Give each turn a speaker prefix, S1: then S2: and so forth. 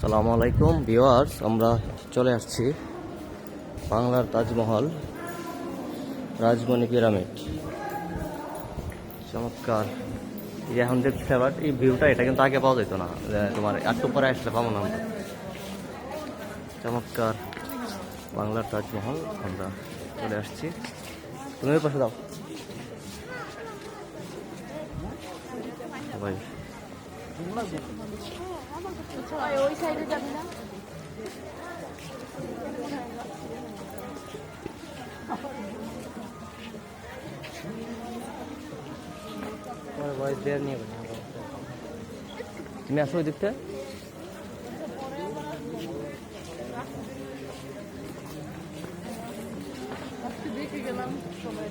S1: আসসালামু আলাইকুম ভিউয়ার্স, আমরা চলে আসছি বাংলার তাজমহল রাজমণি পিরামিড। চমৎকার। এই যে এখন দেখতে পাবার এই ভিউটা, এটা কিন্তু আগে পাওয়া যেত না, তোমার একটু পরে আসলে পাবো না আমরা। চমৎকার বাংলার তাজমহল, আমরা চলে আসছি। তুমি ওই পাশে দাও ভাই।
S2: ওই সাইডে যাবি না?
S1: তুমি আসো ওই দিকটা।
S2: দেখে গেলাম সবাই।